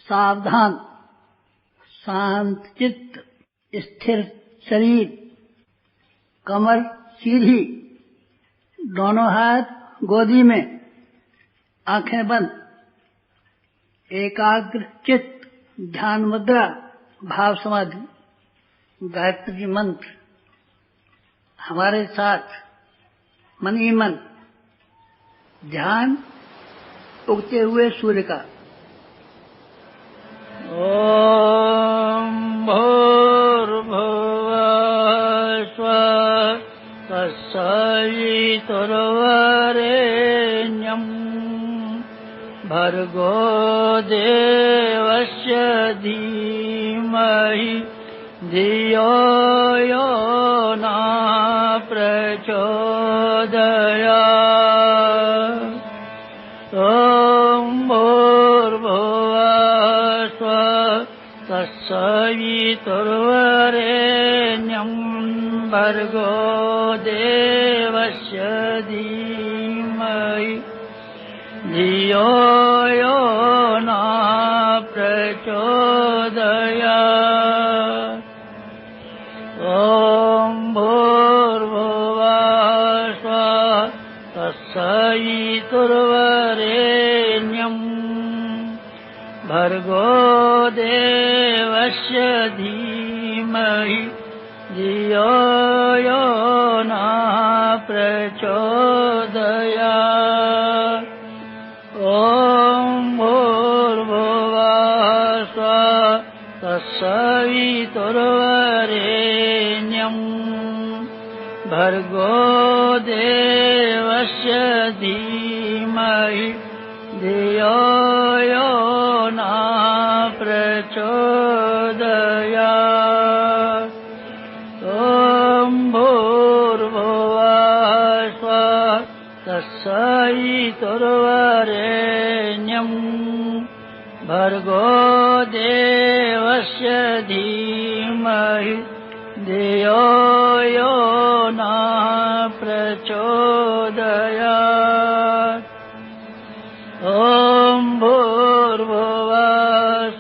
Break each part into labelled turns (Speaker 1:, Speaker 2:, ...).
Speaker 1: सावधान, शांत चित्त, स्थिर शरीर, कमर सीधी, दोनों हाथ गोदी में, आंखें बंद, एकाग्र चित्त, ध्यान मुद्रा, भाव समाधि, गायत्री मंत्र हमारे साथ मन ही मन, ध्यान उगते हुए सूर्य का।
Speaker 2: ओम भूर्भुवः स्वः तत्सवितुर्वरेण्यं भर्गो देवस्य धीमहि धियो यो नः प्रचोदयात्। ओम भूर्भुवः स्वः तत्सवितुर्वरेण्यं भर्गो देवस्य धीमहि धियो यो नः प्रचोदयात्। ओम भूर्भुवः स्वः तत्सवितुर्वरेण्यं भर्गो देवस्य धीमहि धियो यो नः प्रचोदयात्। ओम भूर्भुवः स्वः तत्सवितुर्वरेण्यं भर्गो देवस्य धीमहि धियो यो नः प्रचोदयात्। ओम भूर्भुवः स्वः तत्सवितुर्वरेण्यं भर्गो देवस्य धीमहि धियो यो नः प्रचोदयात्। ओम भूर्भुवः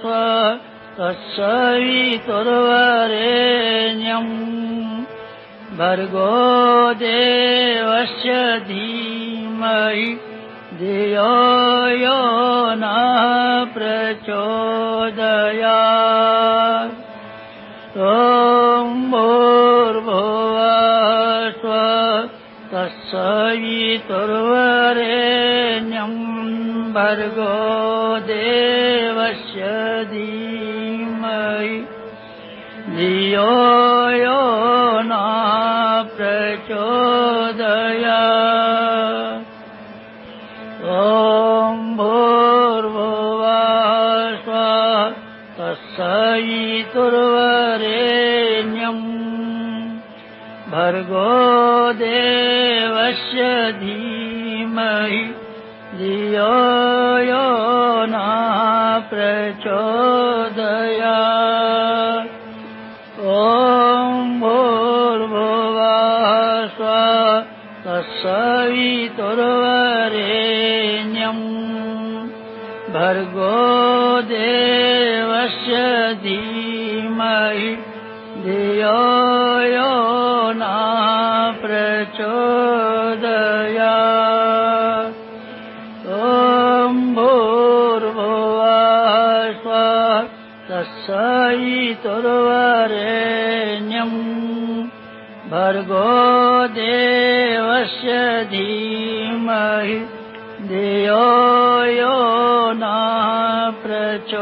Speaker 2: स्वः तत्सवितुर्वरेण्यं भर्गो देवस्य धीमहि धियो यो नः प्रचोदयात्। ओम भूर्भुवः स्वः तत्सवितुर्वरेण्यं भर्गो देवस्य धीमहि धियो यो नः प्रचोदयात्। ओम भूर्भुवः स्वः तत्सवितुर्वरेण्यं भर्गो देवस्य धीमहि धियो यो नः प्रचोदयात्। ओम भूर्भुवः स्वः तत्सवितुर्वरेण्यं भर्गो देवस्य धीमहि धियो यो नः प्रचोदयात्। ओम भूर्भुवः स्वः तत्सवितुर्वरेण्यं भर्गो देवस्य धीमहि धियो यो नः प्रचोदयात्।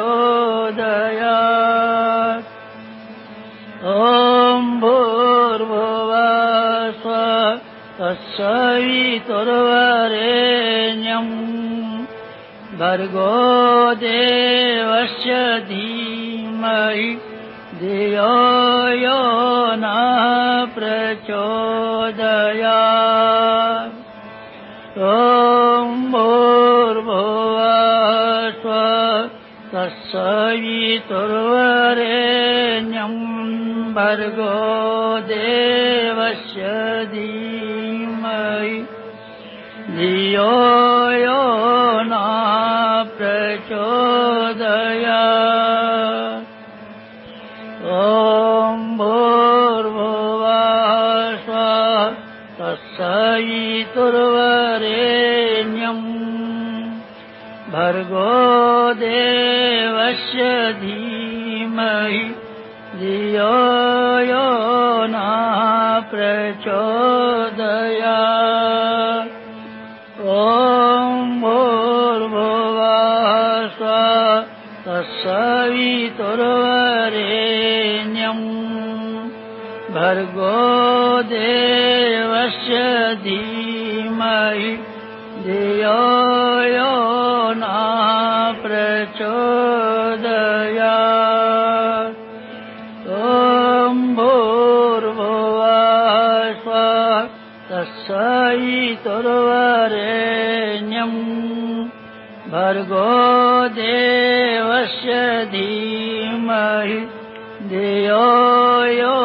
Speaker 2: ओम भूर्भुवः स्वः तत्सवितुर्वरेण्यं भर्गो देवस्य धीमहि धियो यो नः प्रचोदयात्। ओम भूर्भुवः स्वः तत्सवितुर्वरेण्यं भर्गो देवस्य धीमहि धियो यो नः प्रचोदयात्। प्रचोदयात्। ॐ भूर्भुवः स्वः तत्सवितुर्वरेण्यम् भर्गो देवस्य धीमहि धियो यो नः प्रचोदयात्। ॐ भूर्भुवः स्वः तत्सवितुर्वरेण्यम् भर्गो देवस्य धीमहि धियो यो नः प्रचोदयात्। ॐ भूर्भुवः स्वः तत्सवितुर्वरेण्यम् भर्गो देवस्य धीमहि धियो यो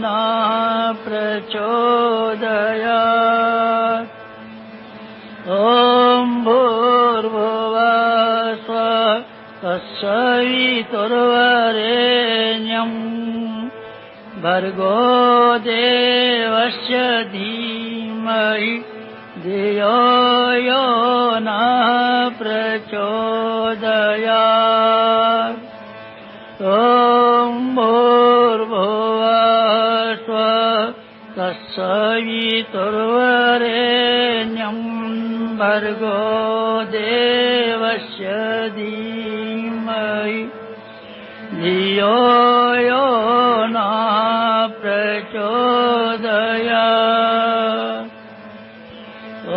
Speaker 2: नः प्रचोदयात्। ॐ भूर्भुवः स्वः तत्सवितुर्वरेण्यम् भर्गो देवस्य धीमहि धियो यो नः प्रचोदयात्। ॐ भूर्भुवः स्वः तत्सवितुर्वरेण्यम् भर्गो देवस्य धीमहि धियो यो नः प्रचोदयात्। ॐ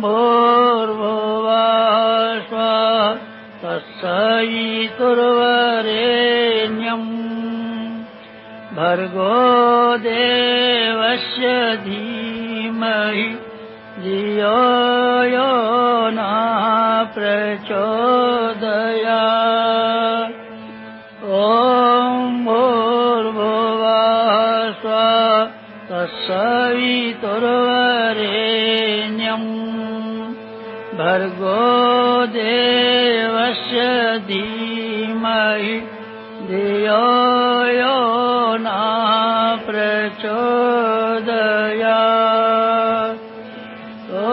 Speaker 2: भूर्भुवः स्वः तत्सवितुर्वरेण्यम् भर्गो देवस्य धीमहि धियो यो नः प्रचोदयात्। ॐ भूर्भुवः स्वः तत्सवितुर्वरेण्यम् भर्गो देवस्य धीमहि धियो यो नः प्रचोदयात्। ॐ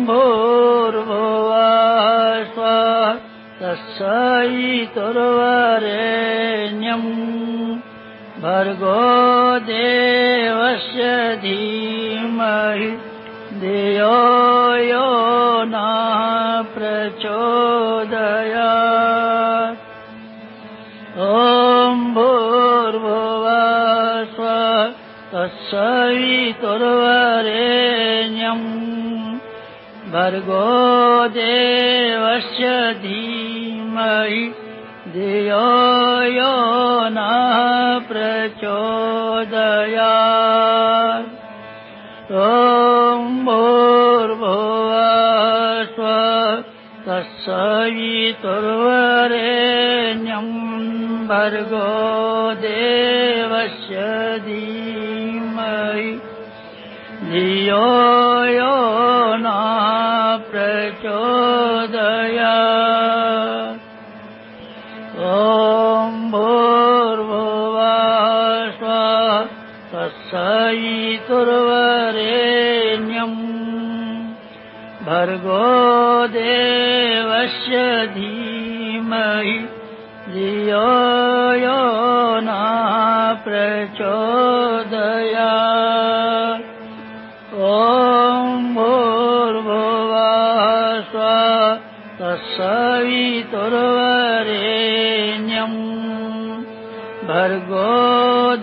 Speaker 2: भूर्भुवः स्वः तत्सवितुर्वरेण्यम् भर्गो देवस्य धीमहि धियो यो नः प्रचोदयात्। ॐ भूर्भुवः स्वः तत्सवितुर्वरेण्यम् भर्गो देवस्य धीमहि धियो यो नः प्रचोदयात्। ॐ भूर्भुवः स्वः तत्सवितुर्वरेण्यम् भर्गो देवस्य धीमहि धियो यो नः प्रचोदयात्। ॐ भूर्भुवः स्वः तत्सवितुर्वरेण्यम् भर्गो देवस्य धीमहि धियो यो नः प्रचोदयात्। ॐ भूर्भुवः स्वः तत्सवितुर्वरेण्यम् भर्गो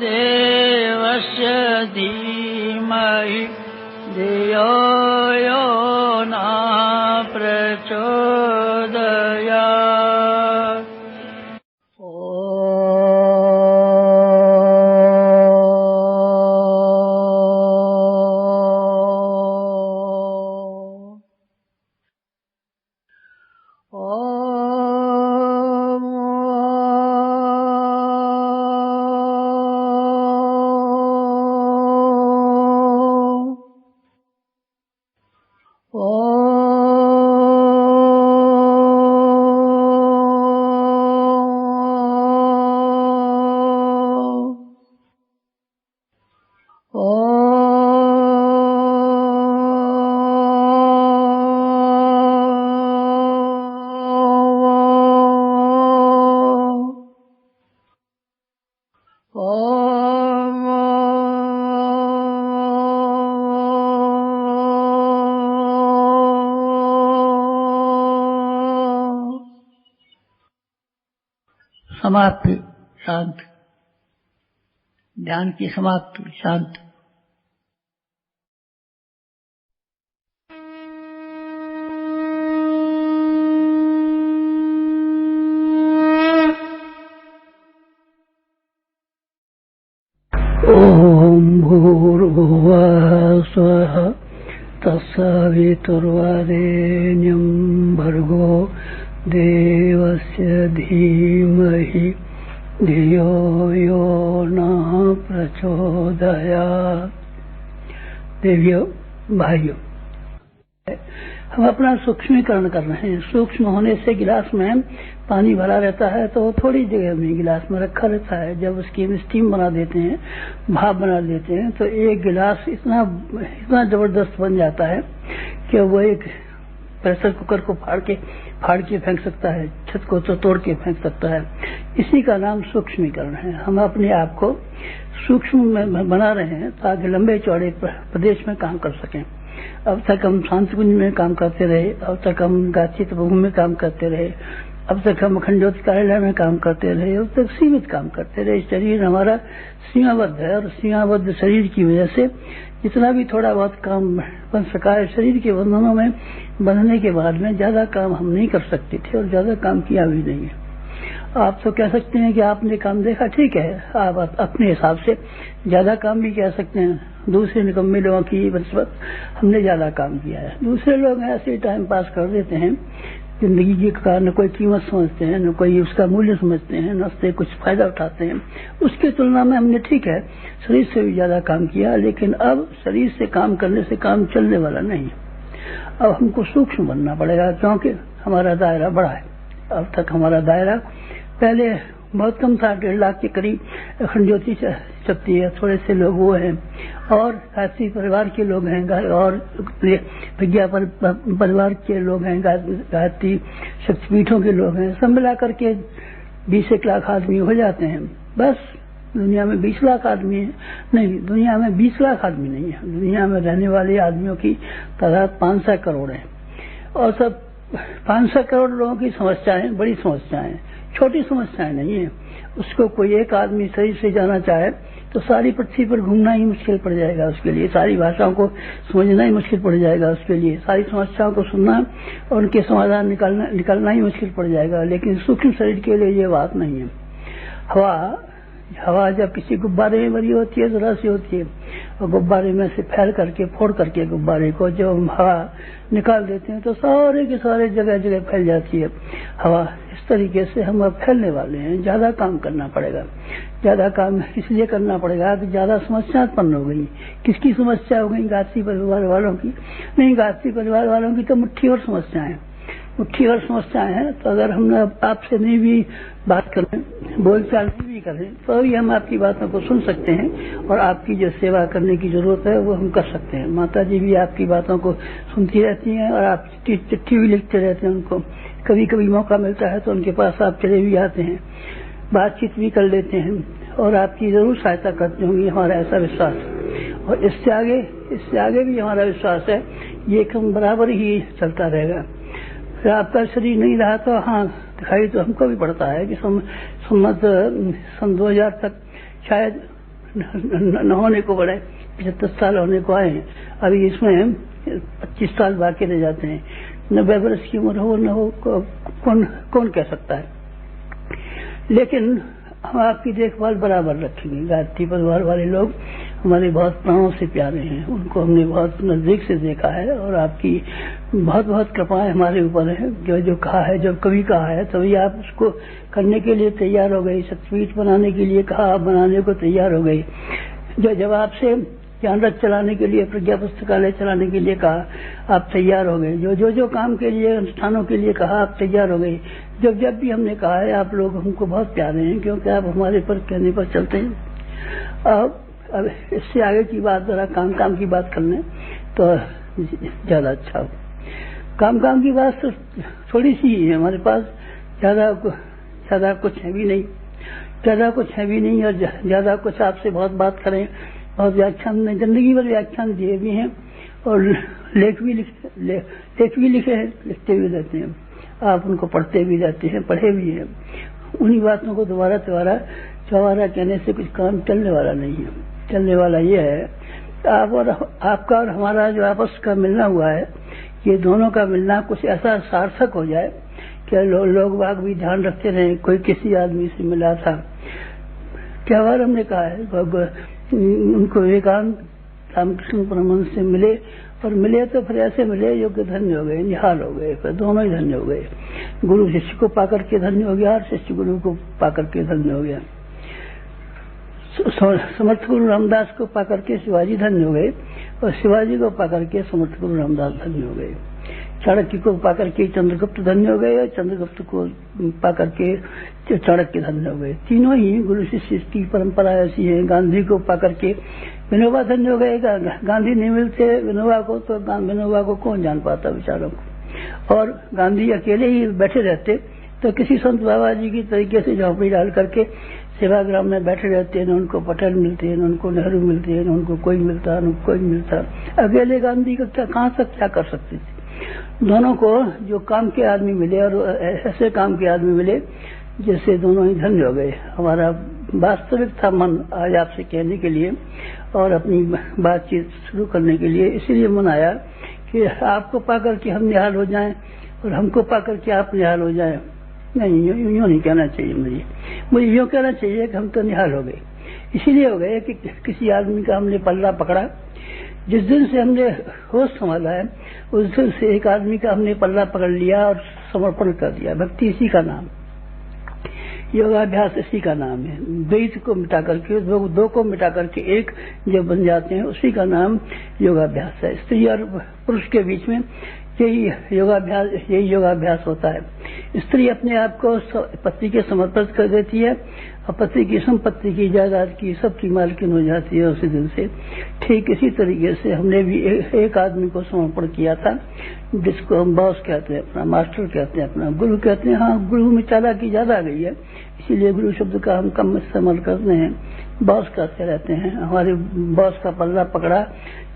Speaker 2: देवस्य धीमहि धियो यो नः प्रचोदयात्।
Speaker 1: समाप्ति शांत, ध्यान की समाप्ति शांत।
Speaker 2: ओम भूर्भुवः स्वः तत्सवितुर्वरेण्यं भर्गो देवस्य धीमहि धियो यो नः प्रचोदयात्। देवियों भाइयों, हम अपना सूक्ष्मीकरण कर रहे हैं। सूक्ष्म होने से गिलास में पानी भरा रहता है तो थोड़ी जगह में गिलास में रखा रहता है। जब उसकी हम स्टीम बना देते हैं, भाप बना देते हैं, तो एक गिलास इतना जबरदस्त बन जाता है कि वो एक प्रेशर कुकर को फाड़ के फेंक सकता है, छत को तो तोड़ के फेंक सकता है। इसी का नाम सूक्ष्मीकरण है। हम अपने आप को सूक्ष्म में बना रहे हैं ताकि लंबे चौड़े प्रदेश में काम कर सकें। अब तक हम शांति कुंज में काम करते रहे, अब तक हम गाची तपोभूमि में काम करते रहे, अब तक हम अखंड ज्योति कार्यालय में काम करते रहे, अब तक सीमित काम करते रहे। शरीर हमारा सीमाबद्ध है और सीमाबद्ध शरीर की वजह से जितना भी थोड़ा बहुत काम बन सका है, शरीर के बंधनों में बंधने के बाद में ज्यादा काम हम नहीं कर सकते थे और ज्यादा काम किया भी नहीं है। आप तो कह सकते हैं कि आपने काम देखा, ठीक है, आप अपने हिसाब से ज्यादा काम भी कह सकते हैं। दूसरे निकम्मे लोगों की बनिस्बत हमने ज्यादा काम किया है। दूसरे लोग ऐसे ही टाइम पास कर देते हैं, जिंदगी का न कोई कीमत समझते हैं, न कोई उसका मूल्य समझते हैं, न उससे कुछ फायदा उठाते हैं। उसकी तुलना में हमने, ठीक है, शरीर से भी ज्यादा काम किया, लेकिन अब शरीर से काम करने से काम चलने वाला नहीं। अब हमको सूक्ष्म बनना पड़ेगा क्योंकि हमारा दायरा बड़ा है। अब तक हमारा दायरा पहले बहुत कम था, 1.5 लाख के करीब अखंड ज्योति चलती है। थोड़े से लोग वो हैं और गायत्री परिवार के लोग हैं और विज्ञा परिवार के लोग हैं, गायत्री शक्तिपीठों के लोग हैं। सब मिला करके 20 लाख आदमी हो जाते हैं। बस दुनिया में 20 लाख आदमी है नहीं, दुनिया में 20 लाख आदमी नहीं है। दुनिया में रहने वाले आदमियों की तादाद 500 करोड़ है और सब 500 करोड़ लोगों की समस्याएं बड़ी समस्याएं, छोटी समस्याएं नहीं है। उसको कोई एक आदमी शरीर से जाना चाहे तो सारी पृथ्वी पर घूमना ही मुश्किल पड़ जाएगा उसके लिए, सारी भाषाओं को समझना ही मुश्किल पड़ जाएगा उसके लिए, सारी समस्याओं को सुनना और उनके समाधान निकालना ही मुश्किल पड़ जाएगा। लेकिन सूक्ष्म शरीर के लिए ये बात नहीं है। हवा जब किसी गुब्बारे में भरी होती है तो रस होती है और गुब्बारे में से फैल करके फोड़ करके गुब्बारे को जब हम हवा निकाल देते हैं तो सारे के सारे जगह जगह फैल जाती है हवा। इस तरीके से हम अब फैलने वाले हैं। ज्यादा काम करना पड़ेगा। ज्यादा काम इसलिए करना पड़ेगा कि ज्यादा समस्या उत्पन्न हो गई। किसकी समस्या हो गई? गायत्री परिवार वालों की नहीं, गायत्री परिवार वालों की तो मुट्ठी और समस्याएं हैं। तो अगर हम आपसे नहीं भी बात करें, बोलचाल नहीं भी करें, तो भी हम आपकी बातों को सुन सकते हैं और आपकी जो सेवा करने की जरूरत है वो हम कर सकते हैं। माता जी भी आपकी बातों को सुनती रहती हैं और आप चिट्ठी भी लिखते रहते हैं उनको। कभी कभी मौका मिलता है तो उनके पास आप चले भी आते हैं, बातचीत भी कर लेते हैं और आपकी जरूर सहायता करते होंगे, हमारा ऐसा विश्वास है। और इससे आगे भी हमारा विश्वास है ये काम बराबर ही चलता रहेगा। फिर आपका शरीर नहीं रहा तो हाँ, दिखाई तो हमको भी पड़ता है कि सन 2000 तक शायद न होने को पड़े, 75 साल होने को आए हैं। अभी इसमें 25 साल बाकी रह जाते हैं। 90 वर्ष की उम्र हो न हो कौन कह सकता है। लेकिन हम आपकी देखभाल बराबर रखेंगे। गायत्री परिवार वाले लोग हमारे बहुत प्राणों से प्यारे हैं, उनको हमने बहुत नजदीक से देखा है और आपकी बहुत बहुत कृपाएं हमारे ऊपर है। जो कहा है, जब कभी कहा है तभी आप उसको करने के लिए तैयार हो गए। शक्तिपीठ बनाने के लिए कहा, आप बनाने को तैयार हो गए। जब आपसे ज्ञान रथ चलाने के लिए, प्रज्ञा पुस्तकालय चलाने के लिए कहा, आप तैयार हो गए। जो काम के लिए, अनुष्ठानों के लिए कहा, आप तैयार हो गए। जब भी हमने कहा है, आप लोग हमको बहुत प्यारे हैं क्योंकि आप हमारे पर कहने पर चलते हैं। अब इससे आगे की बात जरा काम की बात कर लें तो ज्यादा अच्छा हो। काम की बात तो थोड़ी सी है हमारे पास, ज्यादा कुछ है भी नहीं, और ज्यादा कुछ आपसे बहुत बात करें। बहुत व्याख्यान में जिंदगी भर व्याख्यान दिए भी हैं और लेख भी लिखे हैं, लिखते भी रहते हैं। आप उनको पढ़ते भी रहते हैं, पढ़े भी हैं। उन्हीं बातों को दोबारा चौबारा कहने से कुछ काम चलने वाला नहीं है। चलने वाला ये है आपका और हमारा जो आपस का मिलना हुआ है, ये दोनों का मिलना कुछ ऐसा सार्थक हो जाए कि लोग बाग भी ध्यान रखते रहे। कोई किसी आदमी से मिला था, क्या बार हमने कहा है, उनको विवेकानंद रामकृष्ण परमहंस से मिले, और मिले तो फिर ऐसे मिले जो कि धन्य हो गए, निहाल हो गए, फिर दोनों ही धन्य हो गए। गुरु शिष्य को पाकर के धन्य हो गया और शिष्य गुरु को पाकर के धन्य हो गया। समर्थ गुरु रामदास को पाकर के शिवाजी धन्य हो गए, और शिवाजी को पाकर के समर्थ गुरु रामदास धन्य हो गए। चाणक्य को पाकर के चंद्रगुप्त धन्य हो गए, और चंद्रगुप्त को पाकर के चाणक्य धन्य हो गए। तीनों ही गुरु शिष्य की परंपरा ऐसी है। गांधी को पाकर के विनोबा धन्य हो गए। गांधी नहीं मिलते विनोबा को तो विनोबा को कौन जान पाता बेचारों को। और गांधी अकेले ही बैठे रहते तो किसी संत बाबा जी की तरीके से झोंपड़ी डाल करके सेवाग्राम में बैठे रहते हैं, उनको पटेल मिलते हैं, उनको नेहरू मिलते हैं, उनको कोई मिलता, उनको कोई मिलता। अकेले गांधी का क्या कहाँ तक क्या कर सकते थे। दोनों को जो काम के आदमी मिले, और ऐसे काम के आदमी मिले जैसे दोनों ही धन्य हो गए। हमारा वास्तविक था मन आज आपसे कहने के लिए और अपनी बातचीत शुरू करने के लिए, इसलिए मन आया कि आपको पाकर के हम निहाल हो जाएं और हमको पाकर के आप निहाल हो जाएं। नहीं, यूं नहीं कहना चाहिए। मुझे यूं कहना चाहिए कि हम तो निहाल हो गए। इसीलिए हो गए कि किसी आदमी का हमने पल्ला पकड़ा। जिस दिन से हमने होश संभाला है उस दिन से एक आदमी का हमने पल्ला पकड़ लिया और समर्पण कर दिया। भक्ति इसी का नाम, योगाभ्यास इसी का नाम है। द्वैत को मिटा करके, दो को मिटा करके एक जब बन जाते हैं, उसी का नाम योगाभ्यास है। स्त्री और पुरुष के बीच में यही योगाभ्यास होता है। स्त्री अपने आप को पति के समर्पित कर देती है और पति की संपत्ति की, जायदाद की, सबकी मालकिन हो जाती है उसी दिन से। ठीक इसी तरीके से हमने भी एक आदमी को समर्पण किया था, जिसको हम बॉस कहते हैं, अपना मास्टर कहते हैं, अपना गुरु कहते हैं। हाँ, गुरु में चालाकी ज्यादा आ गई है, इसीलिए गुरु शब्द का हम कम इस्तेमाल करते हैं, बॉस कहते रहते हैं। हमारे बॉस का पल्ला पकड़ा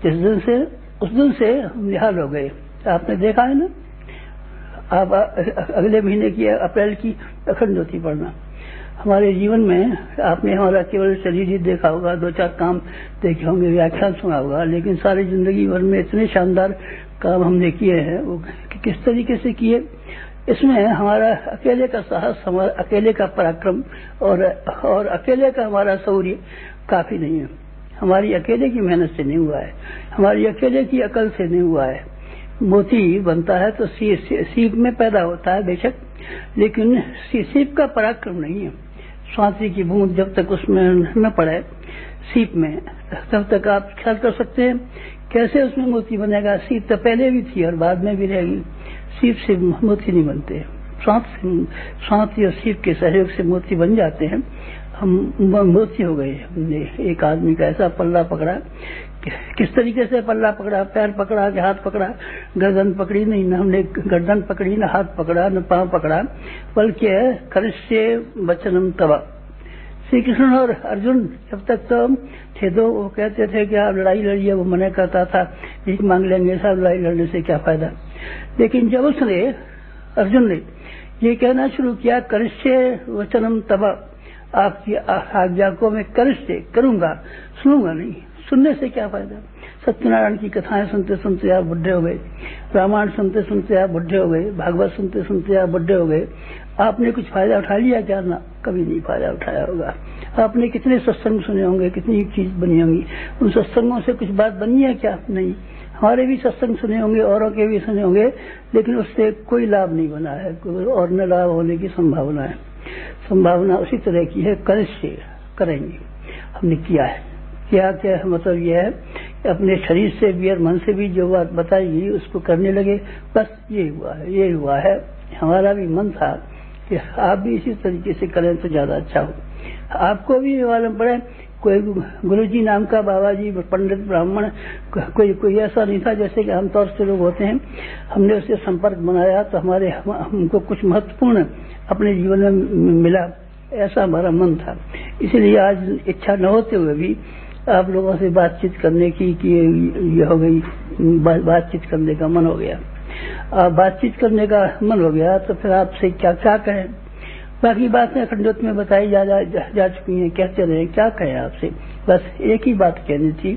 Speaker 2: जिस दिन से, उस दिन से हम निहाल हो गए। आपने देखा है ना, आप अगले महीने की अप्रैल की अखंड ज्योति पढ़ना। हमारे जीवन में आपने हमारा केवल शरीर ही देखा होगा, 2-4 काम देखे होंगे, व्याख्यान सुना होगा, लेकिन सारी जिंदगी भर में इतने शानदार काम हमने किए हैं, वो किस तरीके से किए। इसमें हमारा अकेले का साहस, हमारा अकेले का पराक्रम और अकेले का हमारा शौर्य काफी नहीं है। हमारी अकेले की मेहनत से नहीं हुआ है, हमारी अकेले की अकल से नहीं हुआ है। मोती बनता है तो सीप में पैदा होता है बेशक, लेकिन सीप का पराक्रम नहीं है। स्वाति की बूंद जब तक उसमें न पड़े सीप में, तब तक आप ख्याल कर सकते हैं कैसे उसमें मोती बनेगा। सीप तो पहले भी थी और बाद में भी रहेगी। सीप से मोती नहीं बनते, स्वाति और सीप के सहयोग से मोती बन जाते हैं। हम मोती हो गए। हमने एक आदमी का ऐसा पल्ला पकड़ा, किस तरीके से पल्ला पकड़ा, पैर पकड़ा कि हाथ पकड़ा, गर्दन पकड़ी नहीं, न हमने गर्दन पकड़ी, न हाथ पकड़ा, न पांव पकड़ा, बल्कि करिष्ये वचनम तव। श्री कृष्ण और अर्जुन जब तक तो थे दो, वो कहते थे कि आप लड़ाई लड़िए, वो मना करता था, भीख मांग लेंगे, सब लड़ाई लड़ने से क्या फायदा। लेकिन जब उसने, अर्जुन ने ये कहना शुरू किया, करिष्ये वचनम तव, आपकी आज्ञा को मैं करिष्ये करूंगा, सुनूंगा नहीं, सुनने से क्या फायदा। सत्यनारायण की कथाएं सुनते सुनते आप बुढ़े हो गए, रामायण सुनते सुनते आप बुढ़े हो गए, भागवत सुनते सुनते आप बुढ़े हो गए। आपने कुछ फायदा उठा लिया क्या? ना, कभी नहीं फायदा उठाया होगा। आपने कितने सत्संग सुने होंगे, कितनी चीज बनी होंगी, उन सत्संगों से कुछ बात बनी है क्या? नहीं। हमारे भी सत्संग सुने होंगे, औरों के भी सुने होंगे, लेकिन उससे कोई लाभ नहीं बना है और न लाभ होने की संभावना है। संभावना उसी तरह की है, करिष्ये करेंगे। हमने किया है, क्या मतलब यह है कि अपने शरीर से भी और मन से भी जो बात बताई गई उसको करने लगे, बस ये हुआ है। हमारा भी मन था कि आप भी इसी तरीके से करें तो ज्यादा अच्छा हो। आपको भी मालूम पड़े, कोई गुरुजी नाम का, बाबा जी, पंडित, ब्राह्मण, कोई ऐसा नहीं था जैसे कि आमतौर से लोग होते हैं। हमने उससे संपर्क बनाया तो हमको कुछ महत्वपूर्ण अपने जीवन में मिला, ऐसा हमारा मन था। इसलिए आज इच्छा न होते हुए भी आप लोगों से बातचीत करने की ये हो गई, बातचीत करने का मन हो गया। बातचीत करने का मन हो गया तो फिर आपसे क्या कहें। बाकी बातें खंडोत में बताई जा चुकी हैं, कहते रहे, क्या कहें आपसे। बस एक ही बात कहनी थी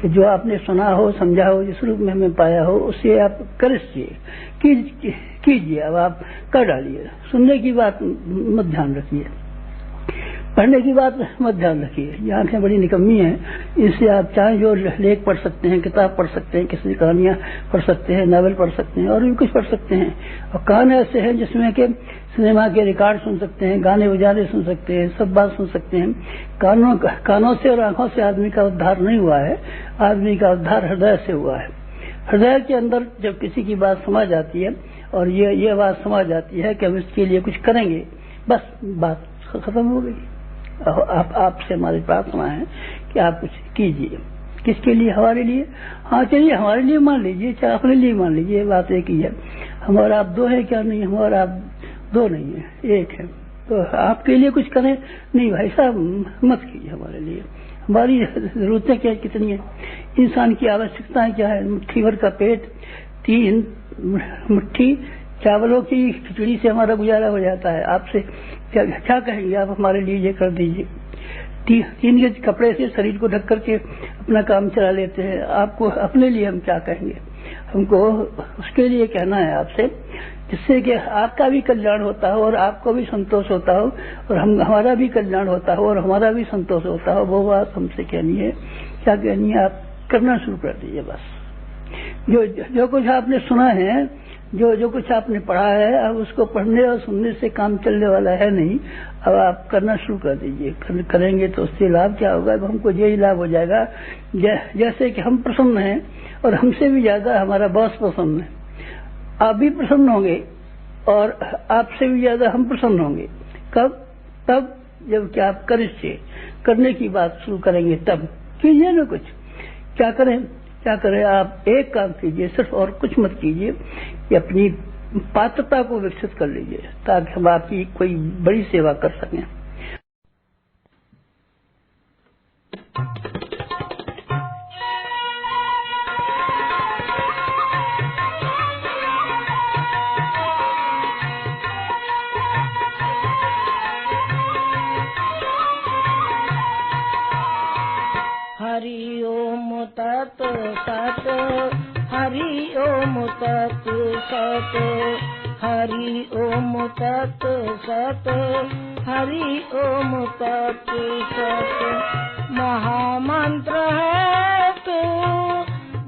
Speaker 2: कि जो आपने सुना हो, समझा हो, जिस रूप में हमें पाया हो, उसे आप करिए, कीजिए। अब आप कर डालिए। सुनने की बात मत ध्यान रखिए, पढ़ने की बात मत ध्यान रखिए। ये आंखें बड़ी निकम्मी हैं, इससे आप चाहे जो लेख पढ़ सकते हैं, किताब पढ़ सकते हैं, किसी कहानियां पढ़ सकते हैं, नावल पढ़ सकते हैं, और भी कुछ पढ़ सकते हैं। और कान ऐसे हैं जिसमें कि सिनेमा के रिकॉर्ड सुन सकते हैं, गाने बजाने सुन सकते हैं, सब बात सुन सकते हैं। कानों से और आंखों से आदमी का उद्धार नहीं हुआ है, आदमी का उद्धार हृदय से हुआ है। हृदय के अंदर जब किसी की बात समझ आती है और ये बात समझ आती है कि हम इसके लिए कुछ करेंगे, बस बात खत्म हो गई। आपसे हमारी प्रार्थना है कि आप कुछ कीजिए। किसके लिए? हमारे लिए। हाँ चलिए, हमारे लिए मान लीजिए, चाहे अपने लिए मान लीजिए, बात एक ही है। हम और आप दो है क्या? नहीं, हम और आप दो नहीं है, एक है। तो आपके लिए कुछ करें? नहीं भाई साहब, मत कीजिए हमारे लिए। हमारी जरूरतें क्या, कितनी है? इंसान की आवश्यकताएं क्या है? मुट्ठी भर का पेट, 3 मुट्ठी चावलों की खिचड़ी से हमारा गुजारा हो जाता है। आपसे क्या कहेंगे आप? हमारे लिए ये कर दीजिए। 3 गज कपड़े से शरीर को ढक करके अपना काम चला लेते हैं। आपको अपने लिए हम क्या कहेंगे? हमको उसके लिए कहना है आपसे, जिससे कि आपका भी कल्याण होता हो और आपको भी संतोष होता हो, और हमारा भी कल्याण होता हो और हमारा भी संतोष होता हो। वो बात हमसे कहनी है। क्या कहनी है? आप करना शुरू कर दीजिए। बस जो कुछ आपने सुना है, जो कुछ आपने पढ़ा है, अब उसको पढ़ने और सुनने से काम चलने वाला है नहीं। अब आप करना शुरू कर दीजिए। करेंगे तो उससे लाभ क्या होगा? अब हमको यही लाभ हो जाएगा, जैसे कि हम प्रसन्न हैं और हमसे भी ज्यादा हमारा बॉस प्रसन्न है। आप भी प्रसन्न होंगे और आपसे भी ज्यादा हम प्रसन्न होंगे। कब? तब जब कि आप करने की बात शुरू करेंगे, तब कीजिए ना कुछ। क्या करें? आप एक काम कीजिए सिर्फ, और कुछ मत कीजिए, कि अपनी पात्रता को विकसित कर लीजिए, ताकि हम आपकी कोई बड़ी सेवा कर सकें।
Speaker 3: हरि ओम तत् सत्, हरि ओम तत् सत्, हरि ओम तत् सत्, हरि ओम तत् सत्। महामंत्र है तू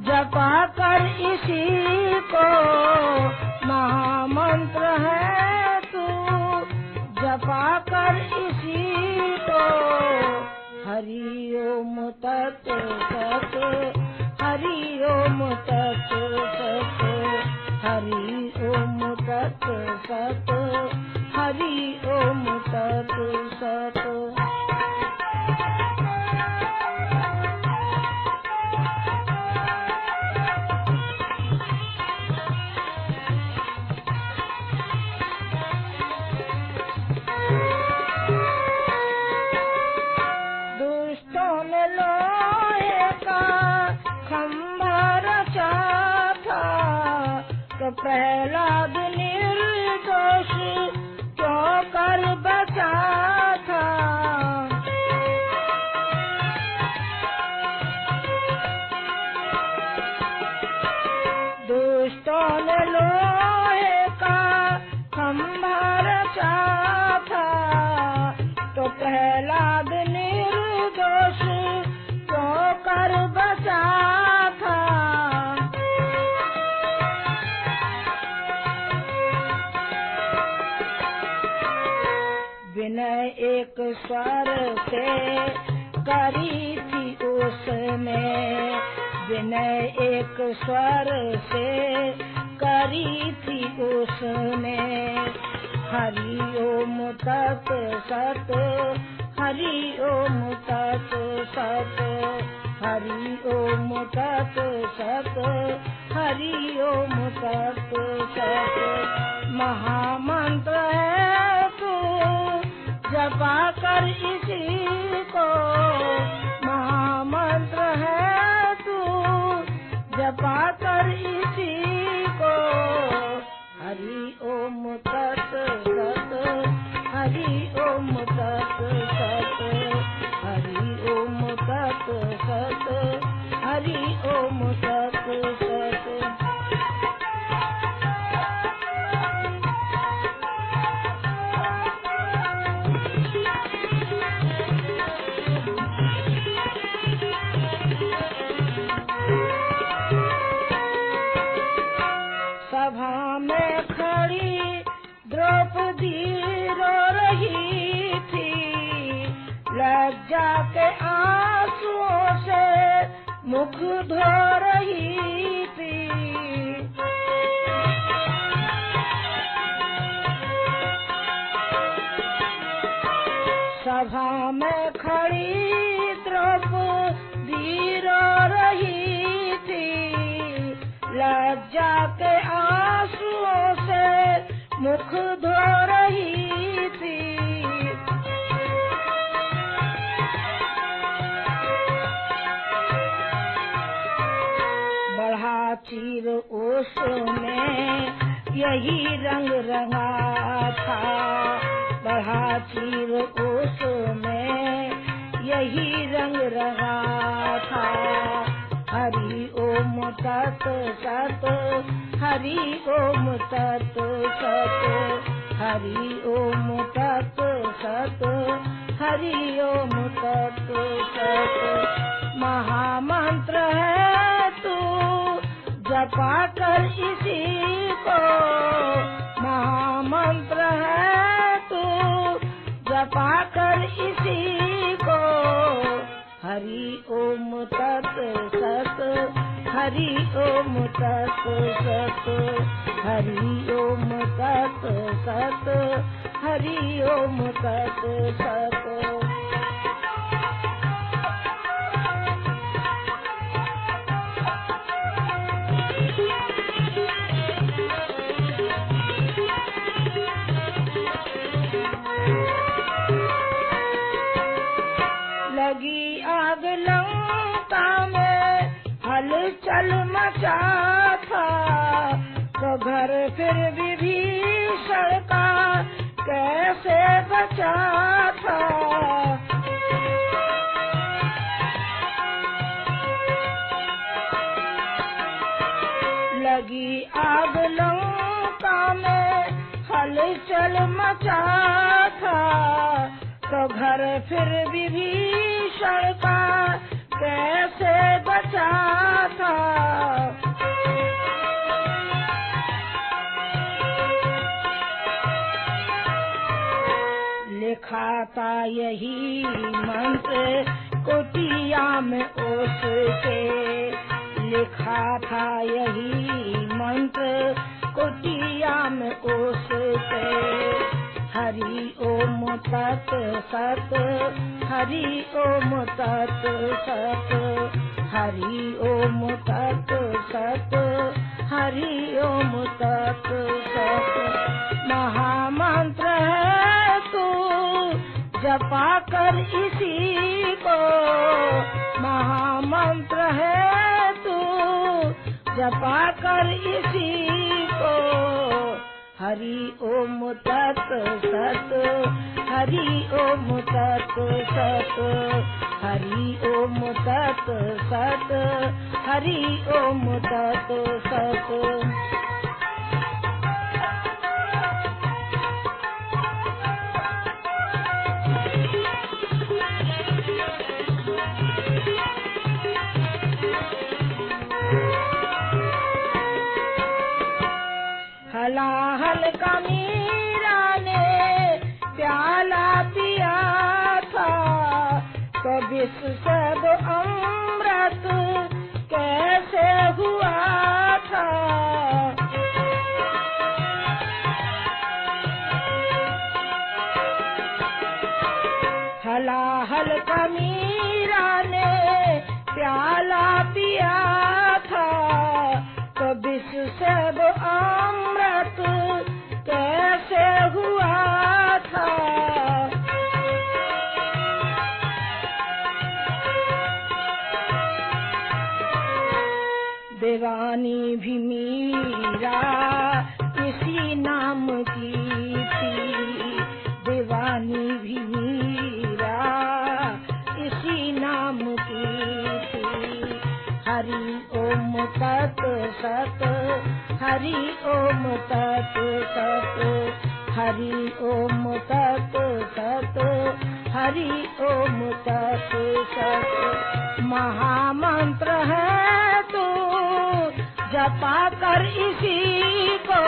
Speaker 3: जपा कर इसी को, महामंत्र है तू जपा कर इसी को। हरि ओम तत् सत्, हरि ओम तत् सत्, हरि ओम तत् सत्, हरि ओम तत् सत्। प्रहलाद निर्दोष क्यों कर बचा था। दुष्टों ने लोहे का खंभा रचा था, तो प्रहलाद निर्दोष क्यों कर बचा था। विनय एक स्वर से करी थी उसने, विनय एक स्वर से करी थी उसने। हरि ओम तत् सत्, हरि ओम तत् सत्, हरि ओम तत् सत्, हरि ओम तत् सत्। महामंत्र है तू जपा कर इसी को, महामंत्र है तू जपा कर इसी को। हरि ओम तत् सत्, हरि लज्जा के आंसुओं से मुख धो रही थी। सभा में खड़ी द्रौपदी रो रही थी। लज्जा के आंसुओं से मुख धो रही थी। बढ़ा चीर ओस में यही रंग रंगा था। बढ़ा चीर ओस में यही रंग रंगा था। हरि ओम तत् सत, हरि ओम तत् सत, हरि ओम तत् सत, हरि ओम तत् सत। महामंत्र है तू जपा कर इसी को। महामंत्र है तू जपा कर इसी को। हरि ओम तत् सत, हरि ओम तत् सत, हरि ओम तत् सत, हरि ओम तत् सत। लगी आग लंका में हलचल मचा था। तो घर फिर विभीषण का कैसे बचा था। लगी आग लंका में हलचल मचा था। तो घर फिर विभीषण का कैसे बचा था। लिखा था यही मंत्र कुटिया में ओस के। लिखा था यही मंत्र कुटिया में ओस के। हरि ओम तत् सत, हरि ओम तत् सत, हरि ओम तत् सत, हरि ओम तत् सत। महामंत्र है तू जपा कर इसी को। महामंत्र है तू जपा कर इसी को। हरि ओम तत् सत, हरि ओम तत् सत, हरि ओम तत् सत, हरि ओम तत् सत। हलाहल का मीरा ने प्याला पिया था। तो विष सब अमृत कैसे हुआ था। हलाहल का मीरा ने प्याला पिया था। तो विष सब अमृत कैसे हुआ था। दीवानी भी मीरा इसी नाम की थी। दीवानी भी मीरा इसी नाम की थी। हरि ओम तत् सत, हरि ओम तत् सत, हरि ओम तत् सत, हरि ओम तत् सत। महामंत्र है तू जपा कर इसी को।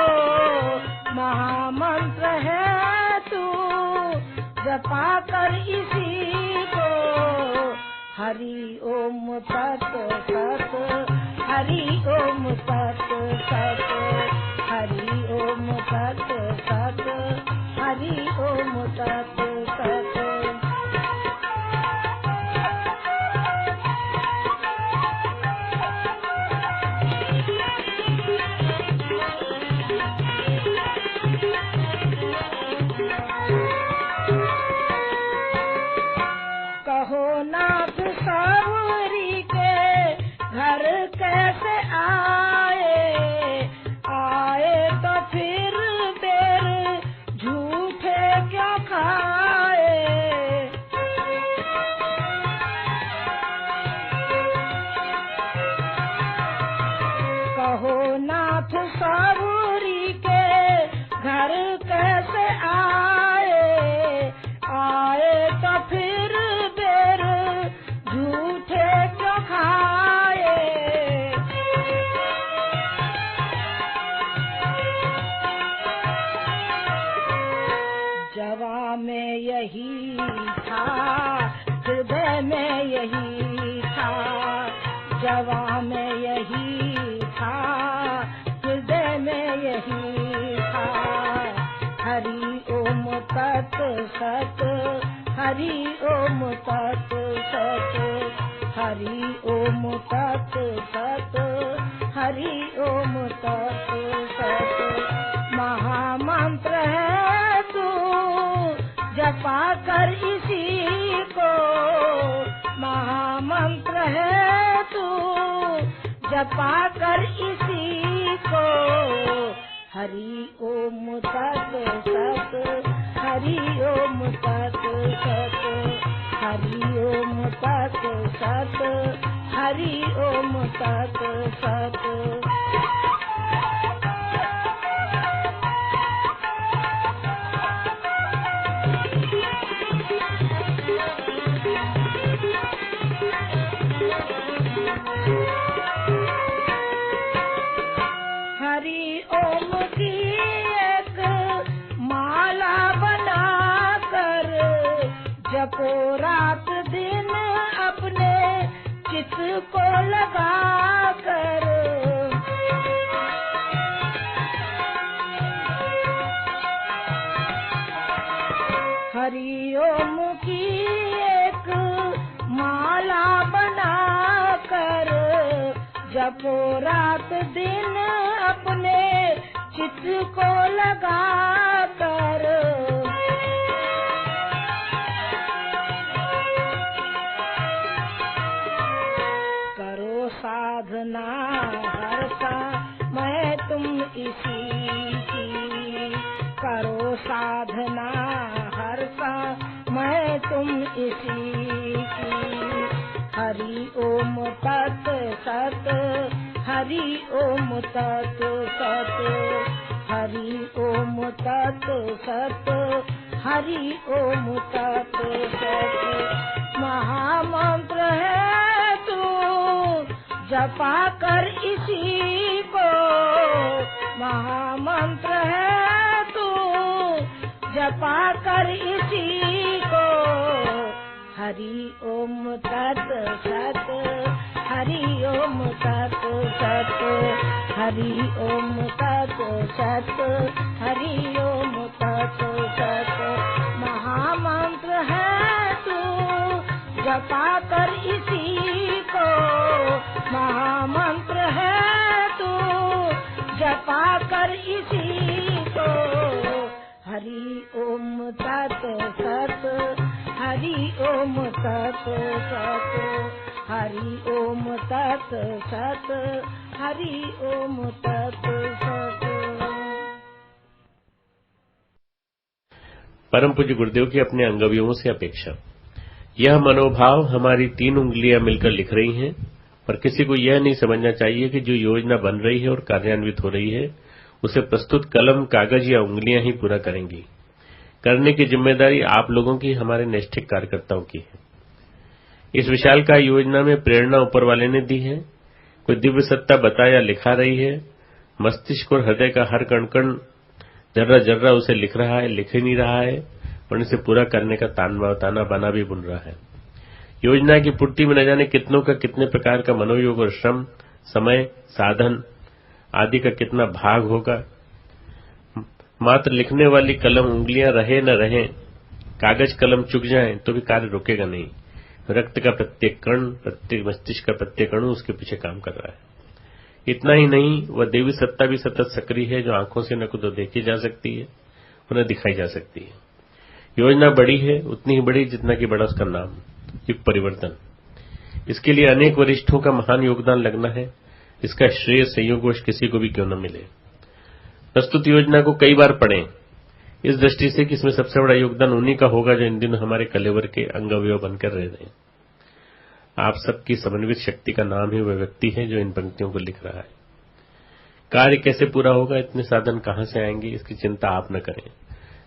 Speaker 3: महामंत्र है तू जपा कर इसी को हरि ओम तत् सत, हरि ओम तत् सत, हरि ओम तत् सत, हरि ओम तत् सत। कहो नाथ सावरी के घर कैसे आए, आए तो फिर बेर झूठे क्यों खाए। कहो नाथ सावरी के घर कैसे आए, आए तो फिर बेर झूठे क्यों खाए। जवा में यही था, हृदय में यही था, जवा में यही था, हृदय में यही था। हरि ओम तत् सत, हरि ओम तत् सत, हरि ओम तत् सत, हरि ओम तत् सत। महामंत्र है तू जपा कर इसी को, महामंत्र है तू जपा कर इसी को। हरि ओम तत् सत, हरि ओम तत् सत, हरि ओम तत् सत, हरि ओम तत् सत। हरि ओम की एक माला बना कर जपो रात दिन अपने चित्त को लगा कर। हरि ओम की एक माला बना कर जपो रात दिन अपने चित्त को लगा कर। करो साधना हर का मैं तुम इसी की, करो साधना हर का मैं तुम इसी की। हरि ओम तत् सत, हरि ओम तत् सत, हरि ओम तत् सत, हरि ओम तत् सत। महामंत्र है तू जपा कर इसी को, महामंत्र है तू जपा कर इसी को। हरि ओम तत् सत, हरि ओम तत् सत, हरि ओम तत् सत, हरि ओम तत् सत। महामंत्र है तू जपा कर इसी को, महामंत्र है तू जपा कर इसी को। हरि ओम तत् सत, हरि ओम तत् सत, हरि ओम तत् सत, हरि ओम तत् सत।
Speaker 4: परम पूज्य गुरुदेव की अपने अंगवियों से अपेक्षा। यह मनोभाव हमारी 3 उंगलियां मिलकर लिख रही हैं, पर किसी को यह नहीं समझना चाहिए कि जो योजना बन रही है और कार्यान्वित हो रही है उसे प्रस्तुत कलम, कागज या उंगलियां ही पूरा करेंगी। करने की जिम्मेदारी आप लोगों की, हमारे निष्ठिक कार्यकर्ताओं की है। इस विशालकाय योजना में प्रेरणा ऊपर वाले ने दी है, कोई दिव्य सत्ता बता या लिखा रही है। मस्तिष्क और हृदय का हर कण कण, जर्रा जर्रा उसे लिख रहा है, लिख ही नहीं रहा है। और इसे पूरा करने का ताना बाना भी बुन रहा है। योजना की पूर्ति में न जाने कितनों का कितने प्रकार का मनोयोग और श्रम, समय, साधन आदि का कितना भाग होगा। मात्र लिखने वाली कलम उंगलियां रहे न रहे, कागज कलम चुक जाए तो भी कार्य रुकेगा नहीं। रक्त का प्रत्येक कण, प्रत्येक मस्तिष्क का प्रत्येक अणु उसके पीछे काम कर रहा है। इतना ही नहीं, वह देवी सत्ता भी सतत सक्रिय है, जो आंखों से न तो देखी जा सकती है और न दिखाई जा सकती है। योजना बड़ी है, उतनी ही बड़ी जितना कि बड़ा उसका नाम, युग परिवर्तन। इसके लिए अनेक वरिष्ठों का महान योगदान लगना है। इसका श्रेय संयोगवश किसी को भी क्यों न मिले। प्रस्तुत योजना को कई बार पढ़ें, इस दृष्टि से कि इसमें सबसे बड़ा योगदान उन्हीं का होगा जो इन दिनों हमारे कलेवर के अंग-अवयव बनकर रह रहे हैं। आप सबकी समन्वित शक्ति का नाम ही वह व्यक्ति है जो इन पंक्तियों को लिख रहा है। कार्य कैसे पूरा होगा, इतने साधन कहां से आएंगे, इसकी चिंता आप न करें।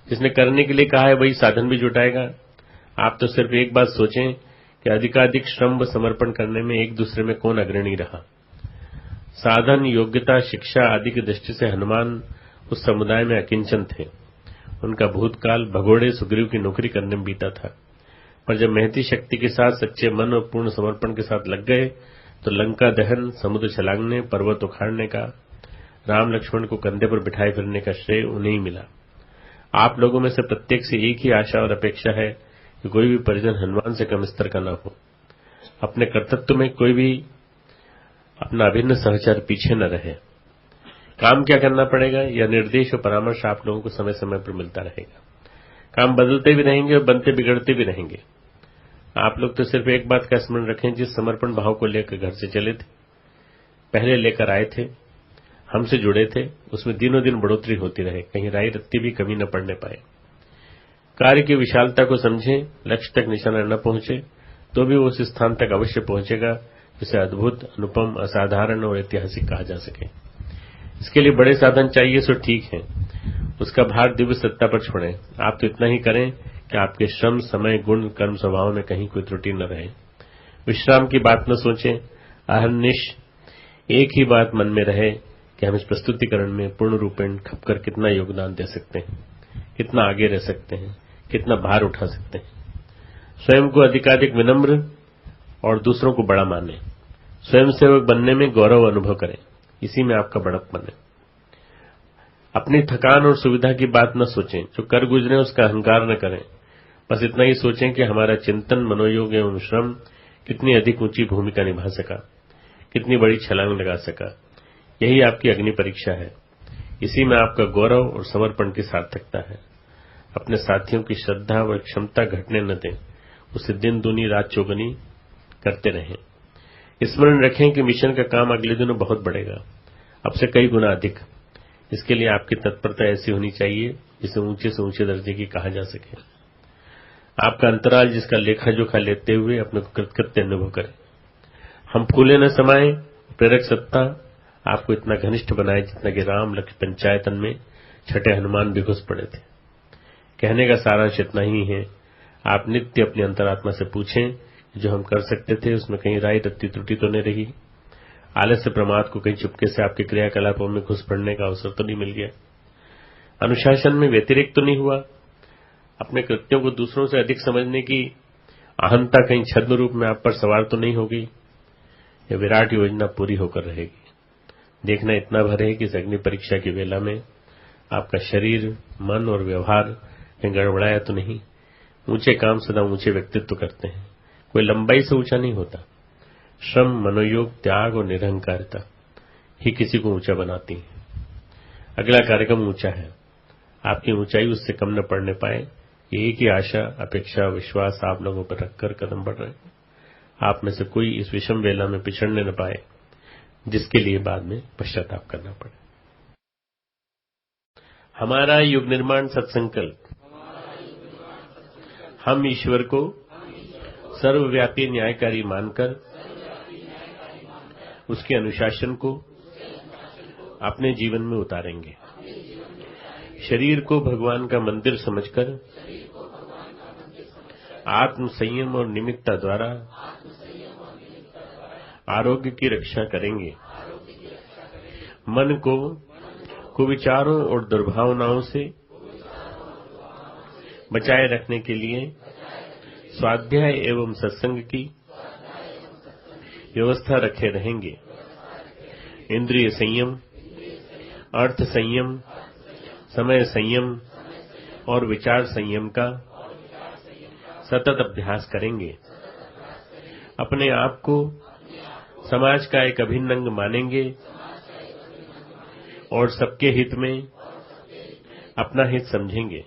Speaker 4: जिसने करने के लिए कहा है वही साधन भी जुटाएगा। आप तो सिर्फ एक बात सोचें कि अधिकाधिक श्रम व समर्पण करने में एक दूसरे में कौन अग्रणी रहा। साधन, योग्यता, शिक्षा आदि की दृष्टि से हनुमान उस समुदाय में अकिंचन थे। उनका भूतकाल भगोड़े सुग्रीव की नौकरी करने में बीता था, पर जब महती शक्ति के साथ सच्चे मन और पूर्ण समर्पण के साथ लग गए तो लंका दहन, समुद्र छलांगने, पर्वत उखाड़ने का, राम लक्ष्मण को कंधे पर बिठाए फिरने का श्रेय उन्हें ही मिला। आप लोगों में से प्रत्येक से एक ही आशा और अपेक्षा है कि कोई भी परिजन हनुमान से कम स्तर का न हो। अपने कर्तव्य में कोई भी अपना अभिन्न सहचर पीछे न रहे। काम क्या करना पड़ेगा, यह निर्देश और परामर्श आप लोगों को समय समय पर मिलता रहेगा। काम बदलते भी रहेंगे और बनते बिगड़ते भी रहेंगे। आप लोग तो सिर्फ एक बात का स्मरण रखें, जिस समर्पण भाव को लेकर घर से चले थे, पहले लेकर आए थे, हमसे जुड़े थे, उसमें दिनों दिन बढ़ोतरी होती रहे, कहीं राई रत्ती भी कमी न पड़ने पाए। कार्य की विशालता को समझें, लक्ष्य तक निशाना न पहुंचे तो भी वो उस स्थान तक अवश्य पहुंचेगा जिसे अद्भुत, अनुपम, असाधारण और ऐतिहासिक कहा जा सके। इसके लिए बड़े साधन चाहिए सो ठीक है, उसका भार दिव्य सत्ता पर छोड़ें। आप तो इतना ही करें कि आपके श्रम, समय, गुण, कर्म, स्वभाव में कहीं कोई त्रुटि न रहे। विश्राम की बात न सोचें, अहर्निश एक ही बात मन में रहे कि हम इस प्रस्तुतिकरण में पूर्ण रूपेण खपकर कितना योगदान दे सकते हैं, कितना आगे रह सकते हैं, कितना भार उठा सकते हैं। स्वयं को अधिकाधिक विनम्र और दूसरों को बड़ा माने। स्वयं सेवक बनने में गौरव अनुभव करें, इसी में आपका बड़प्पन है। अपनी थकान और सुविधा की बात न सोचें, जो कर गुजरे उसका अहंकार न करें। बस इतना ही सोचें कि हमारा चिंतन, मनोयोग एवं श्रम कितनी अधिक ऊंची भूमिका निभा सका, कितनी बड़ी छलांग लगा सका। यही आपकी अग्नि परीक्षा है। इसी में आपका गौरव और समर्पण की सार्थकता है। अपने साथियों की श्रद्धा व क्षमता घटने न दें, उसे दिन दूनी रात चौगुनी करते रहें। स्मरण रखें कि मिशन का काम अगले दिनों बहुत बढ़ेगा, अब से कई गुना अधिक। इसके लिए आपकी तत्परता ऐसी होनी चाहिए जिसे ऊंचे से ऊंचे दर्जे की कहा जा सके। आपका अंतराल जिसका लेखा जोखा लेते हुए अपने को कृतकृत्य अनुभव करें। हम फूले न समाये, प्रेरक सत्ता आपको इतना घनिष्ठ बनाए जितना कि राम लक्ष्मण पंचायतन में छठे हनुमान भी घुस पड़े थे। कहने का सारांश इतना ही है, आप नित्य अपनी अंतरात्मा से पूछें जो हम कर सकते थे उसमें कहीं राय रत्ती त्रुटि तो नहीं रही। आलस्य प्रमाद को कहीं चुपके से आपके क्रियाकलापों में घुस पड़ने का अवसर तो नहीं मिल गया। अनुशासन में व्यतिरेक तो नहीं हुआ। अपने कृत्यों को दूसरों से अधिक समझने की अहंता कहीं छद्म रूप में आप पर सवार तो नहीं होगी। यह विराट योजना पूरी होकर रहेगी। देखना इतना भर है कि इस अग्नि परीक्षा की वेला में आपका शरीर, मन और व्यवहार कहीं गड़बड़ाया तो नहीं। ऊंचे काम सदा ऊंचे व्यक्तित्व करते हैं, कोई लंबाई से ऊंचा नहीं होता। श्रम, मनोयोग, त्याग और निरहंकारिता ही किसी को ऊंचा बनाती है। अगला कार्यक्रम ऊंचा है, आपकी ऊंचाई उससे कम न पड़ने पाए, ये एक ही आशा, अपेक्षा, विश्वास आप लोगों पर रखकर कदम बढ़ रहे हैं। आप में से कोई इस विषम वेला में पिछड़ने न पाए जिसके लिए बाद में पश्चाताप करना पड़े। हमारा युग निर्माण सत्संकल्प। हम ईश्वर को सर्वव्यापी न्यायकारी मानकर उसके अनुशासन को अपने जीवन में उतारेंगे। शरीर को भगवान का मंदिर समझकर आत्म संयम और निमित्ता द्वारा आरोग्य की रक्षा करेंगे। मन को कुविचारों और दुर्भावनाओं से बचाए रखने के लिए स्वाध्याय एवं सत्संग की व्यवस्था रखे रहेंगे। इंद्रिय संयम, अर्थ संयम, समय संयम और विचार संयम का सतत अभ्यास करेंगे। अपने आप को समाज का एक अभिन्न अंग मानेंगे और सबके हित में अपना हित समझेंगे।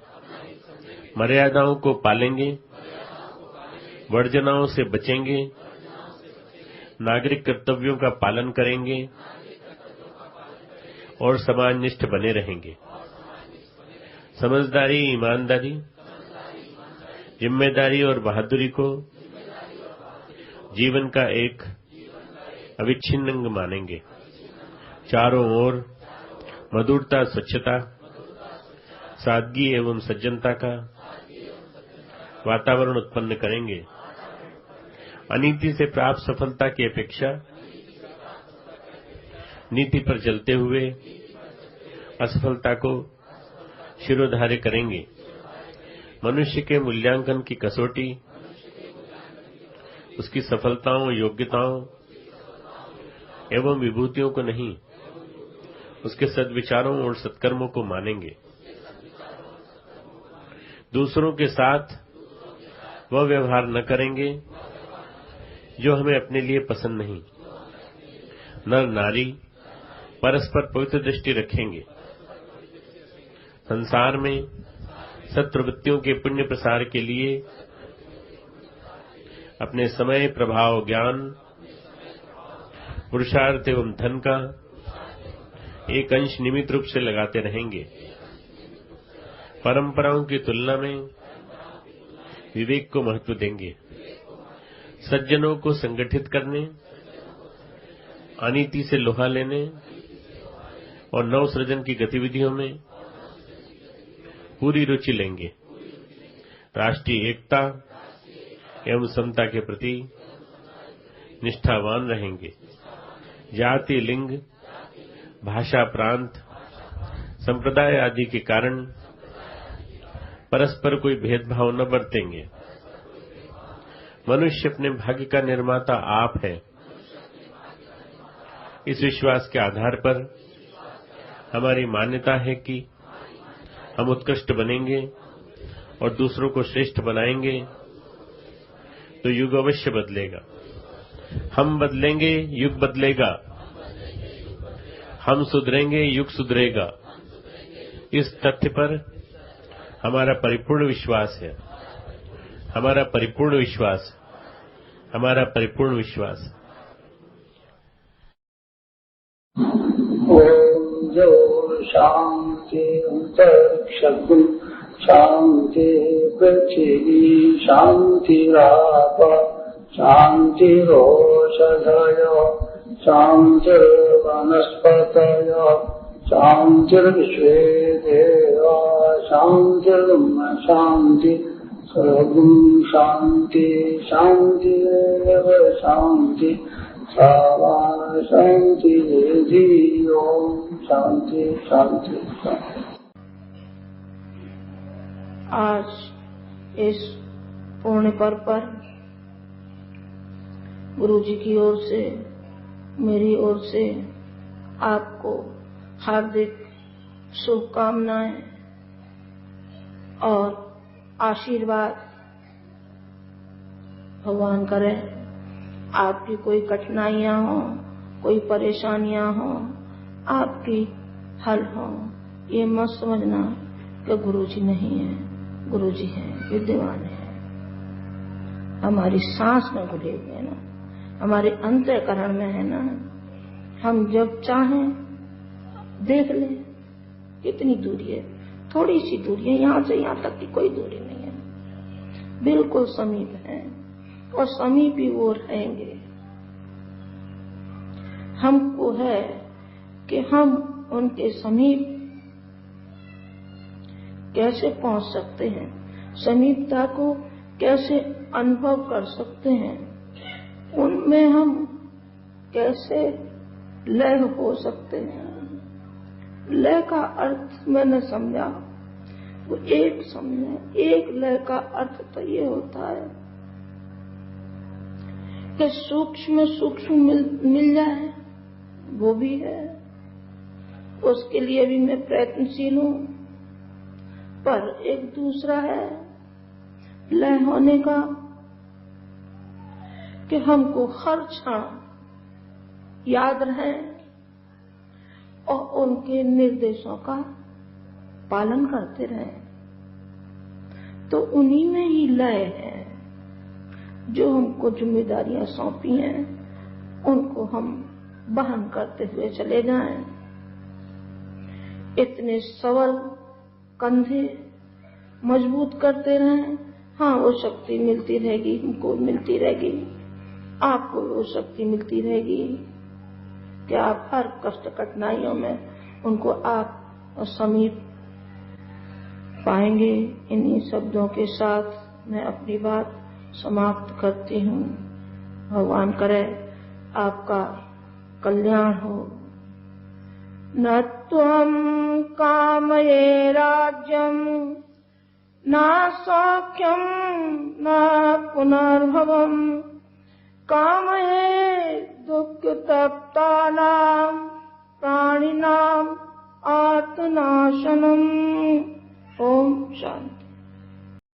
Speaker 4: मर्यादाओं को पालेंगे, वर्जनाओं से बचेंगे, नागरिक कर्तव्यों का पालन करेंगे और समाजनिष्ठ बने रहेंगे। समझदारी, ईमानदारी, जिम्मेदारी और बहादुरी को जीवन का एक अविच्छिन्न अंग मानेंगे। चारों ओर मधुरता, स्वच्छता, सादगी एवं सज्जनता का वातावरण उत्पन्न करेंगे। अनीति से प्राप्त सफलता की अपेक्षा नीति पर चलते हुए असफलता को शिरोधार्य करेंगे। मनुष्य के मूल्यांकन की कसौटी उसकी सफलताओं, योग्यताओं एवं विभूतियों को नहीं, उसके सद्विचारों और सत्कर्मों को मानेंगे। दूसरों के साथ वह व्यवहार न करेंगे जो हमें अपने लिए पसंद नहीं। नर नारी परस्पर पवित्र दृष्टि रखेंगे। संसार में सत्प्रवृत्तियों के पुण्य प्रसार के लिए अपने समय, प्रभाव, ज्ञान, पुरुषार्थ एवं धन का एक अंश नियमित रूप से लगाते रहेंगे। परंपराओं की तुलना में विवेक को महत्व देंगे। सज्जनों को संगठित करने, अनीति से लोहा लेने और नव सृजन की गतिविधियों में पूरी रुचि लेंगे। राष्ट्रीय एकता एवं समता के प्रति निष्ठावान रहेंगे। जाति, लिंग, भाषा, प्रांत, संप्रदाय आदि के कारण परस्पर कोई भेदभाव न बरतेंगे। मनुष्य अपने भाग्य का निर्माता आप है। इस विश्वास के आधार पर हमारी मान्यता है कि हम उत्कृष्ट बनेंगे और दूसरों को श्रेष्ठ बनाएंगे तो युग अवश्य बदलेगा। हम बदलेंगे, युग बदलेगा। हम सुधरेंगे, युग सुधरेगा। इस तथ्य पर हमारा परिपूर्ण विश्वास है। हमारा परिपूर्ण विश्वास, हमारा परिपूर्ण विश्वास।
Speaker 2: ओम जो शांति अंतरिक्षगुण शांति पृथ्वी शांतिराप शांतिरोषधय शांतिर्वनस्पतय शांतिर्विश्वे देवा शांतिर्ब्रह्म शांति सर्वं शांति शांति एव शांति सावा शांति ओम शांति शांति शांति।
Speaker 3: आज इस पुण्य पर्व पर गुरु जी की ओर से, मेरी ओर से आपको हार्दिक शुभकामनाएं और आशीर्वाद। भगवान करे आपकी कोई कठिनाइयां हो, कोई परेशानियां हो, आपकी हल हो। ये मत समझना कि गुरु जी नहीं है, गुरु जी हैं, विद्यमान है। हमारी सांस में घुले हुए हैं ना, हमारे अंतःकरण में है ना। हम जब चाहें देख लें कितनी दूरी है, थोड़ी सी दूरी है, यहाँ से यहाँ तक की कोई दूरी नहीं है, बिल्कुल समीप है और समीप ही वो रहेंगे। हमको है कि हम उनके समीप कैसे पहुंच सकते हैं, समीपता को कैसे अनुभव कर सकते हैं, उनमें हम कैसे लय हो सकते हैं। लय का अर्थ मैंने समझा, को एक समझें। एक लय का अर्थ तो ये होता है कि सूक्ष्म सूक्ष्म मिल जाए, वो भी है, उसके लिए भी मैं प्रयत्नशील हूं। पर एक दूसरा है लय होने का कि हमको हर क्षण याद रहे और उनके निर्देशों का पालन करते रहे। तो उन्हीं में ही लय है। जो हमको जिम्मेदारियां सौंपी हैं उनको हम वहन करते हुए चले जाएं। इतने सबल कंधे मजबूत करते रहें। हाँ, वो शक्ति मिलती रहेगी, हमको मिलती रहेगी, आपको वो शक्ति मिलती रहेगी कि आप हर कष्ट कठिनाइयों में उनको आप समीप पाएंगे। इन्हीं शब्दों के साथ मैं अपनी बात समाप्त करती हूँ। भगवान करे आपका कल्याण हो। न त्वं कामये राज्यं न सौख्यं न पुनर्भवम् कामये दुःखतप्तानां प्राणिनां आत्मनाशनम्। ओम शांति।